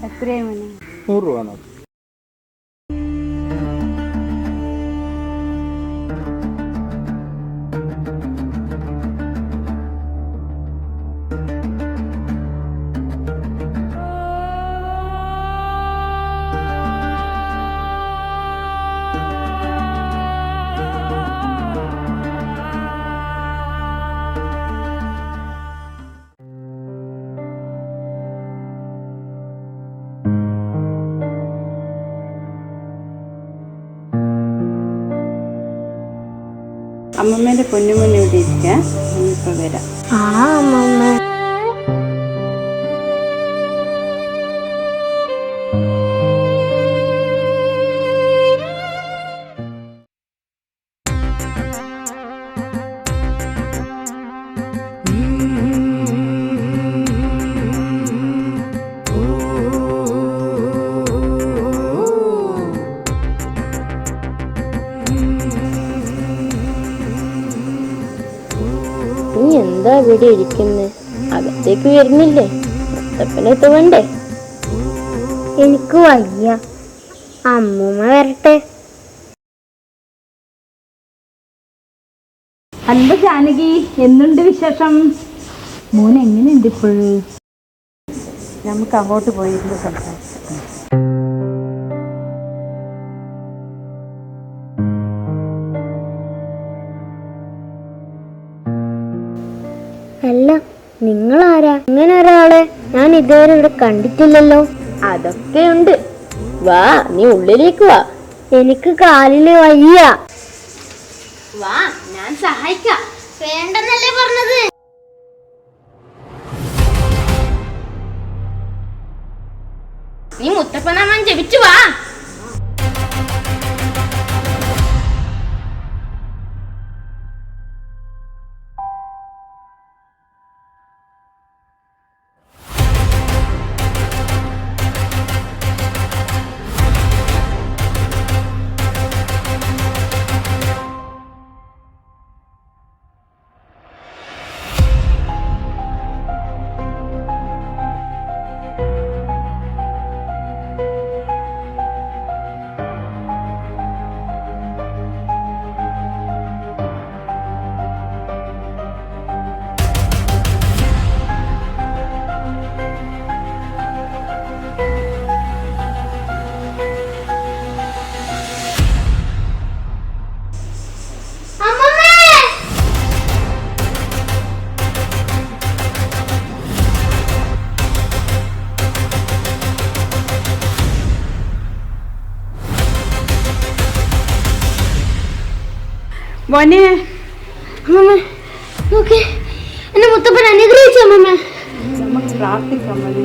എത്രയാണ് മണി? 100 രൂപ നോക്ക്. അമ്മമ്മേൻ്റെ പൊന്നുമണി ഇവിടെ ഇരിക്കാം, ഇപ്പോൾ വരാം. ആ അമ്മമ്മ. നീ എന്താ ഇവിടെ ഇരിക്കുന്നേ? അകത്തേക്ക് വരുന്നില്ലേ? മുത്തപ്പനെ തോണ്ടേ? എനിക്ക് വയ്യ, അമ്മൂമ്മ വരട്ടെ. അല്ല ജാനകി, എന്തുണ്ട് വിശേഷം? മോൻ എങ്ങനെയുണ്ട് ഇപ്പോഴും? നമുക്ക് അങ്ങോട്ട് പോയിരുന്നു സംസാരിക്കാം. അല്ല, നിങ്ങളാരാ? ഇങ്ങനെ ഒരാളെ ഞാൻ ഇതുവരെ ഇവിടെ കണ്ടിട്ടില്ലല്ലോ. അതൊക്കെയുണ്ട്, വാ, നീ ഉള്ളിലേക്ക് വാ. എനിക്ക് കാലില് വയ്യ. വാ, ഞാൻ സഹായിക്കാം. വേണ്ടെന്നല്ലേ പറഞ്ഞത്? നീ മുത്തപ്പനാമൻ ജപിച്ചു വാ. മോനെ, അമ്മമ്മ നോക്ക്, എന്നെ മുത്തപ്പൻ അനുഗ്രഹിച്ചു. അമ്മമ്മ, നമുക്ക് പ്രാർത്ഥിക്കാം മതി.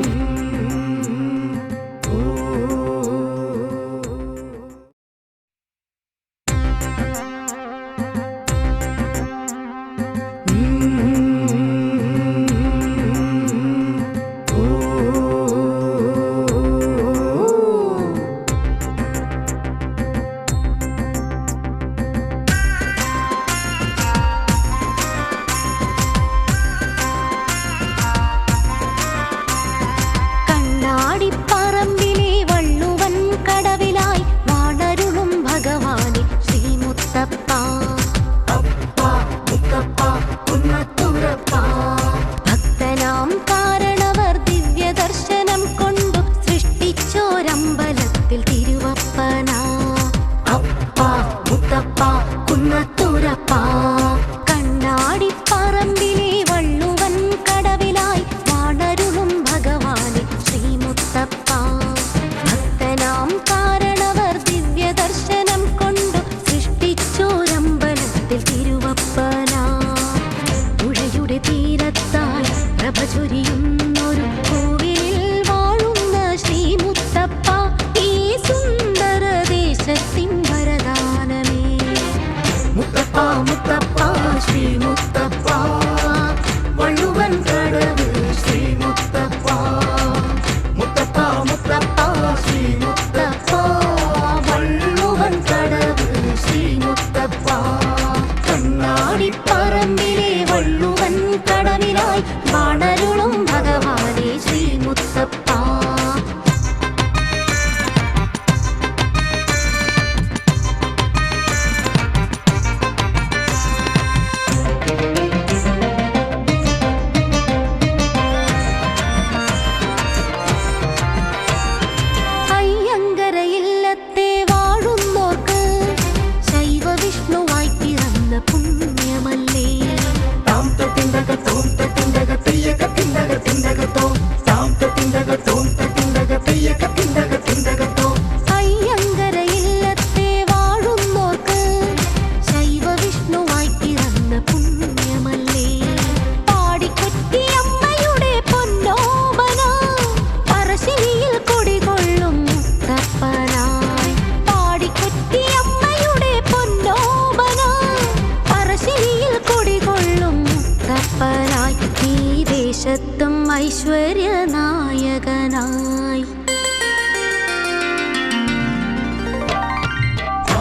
ഐശ്വര്യനായകനായി.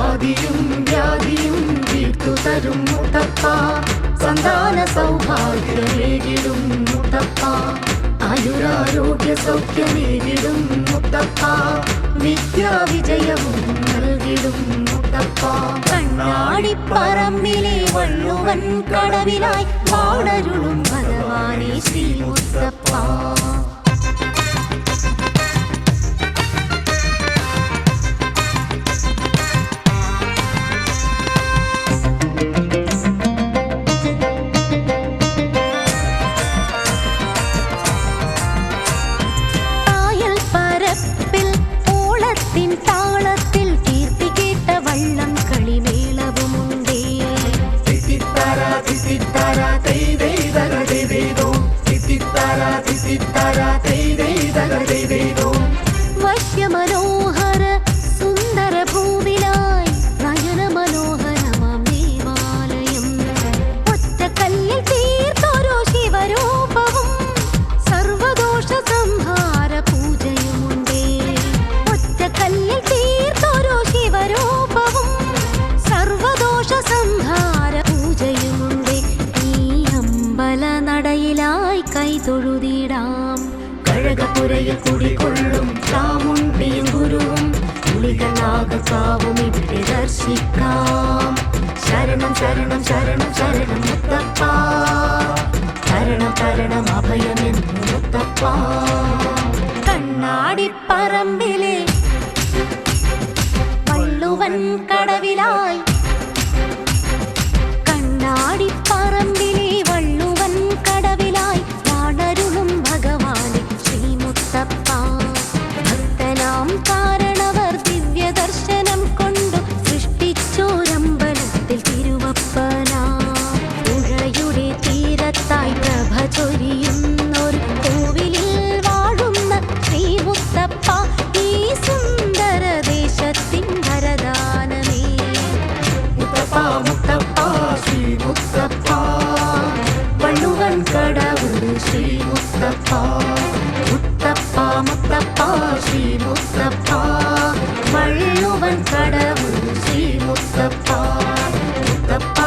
ആദിയും വ്യാധിയും തീർത്തു തരും മുത്തപ്പ, സന്താന സൗഭാഗ്യമേകിടും മുത്തപ്പ, ആയുരാരോഗ്യ സൗഖ്യമേകിടും മുത്തപ്പ, വിദ്യാവിജയവും നൽകിടും മുത്തപ്പ. കണ്ണാടിപ്പറമ്പിലെ വള്ളുവൻ കടവിലായി വാണരുളും ഭഗവാനെ ശ്രീ മുത്തപ്പ. വശ്യമനോഹര സുന്ദര ഭൂവിലായി നയന മനോഹരമാം ദേവാലയം. ഒറ്റക്കല്ലിൽ തീർത്തൊരു ശിവരൂപവും സർവദോഷ സംഹാര പൂജയുമുണ്ടേ. ഒറ്റക്കല്ലിൽ തീർത്തൊരു ശിവരൂപവും സർവദോഷ സംഹാര പൂജയുമുണ്ടേ. ഈ അമ്പല നടയിലായി കൈതൊഴുതിടാം. കഴകപുരയിൽ കുടികൊള്ളും ചാമുണ്ടിയും ഗുരുവും പുലികളാകാവും ഇവിടെ ദർശിക്കാം. ശരണം ശരണം ശരണം ശരണം മുത്തപ്പ, ശരണം ശരണം അഭയമെന്നു മുത്തപ്പ. കണ്ണാടിപ്പറമ്പിലെ വള്ളുവൻ കടവിലായി, കണ്ണാടിപ്പറമ്പിലെ വള്ളുവൻ കടവിലായി വാണരുളും ഭഗവാനെ ശ്രീ മുത്തപ്പ. ഭക്തനാം കാരണവർ ദിവ്യ ദർശനം കൊണ്ടു സൃഷ്ടിച്ചോരമ്പലത്തിൽ തിരുവപ്പന. പുഴയുടെ തീരത്തായി പ്രഭ ചൊരിയുന്നൊരു കോവിലിൽ വാഴുന്ന ശ്രീ മുത്തപ്പ. ഈ സുന്ദര ദേശത്തിൻ വരദാനമേ മുത്തപ്പ മുത്തപ്പ ശ്രീ മുത്തപ്പ, വള്ളുവൻ കടവ് ശ്രീ മുത്തപ്പ. മുത്തപ്പ മുത്തപ്പ ശ്രീ മുത്തപ്പ, വള്ളുവൻ കടവ് ശ്രീ മുത്തപ്പ. മുത്തപ്പ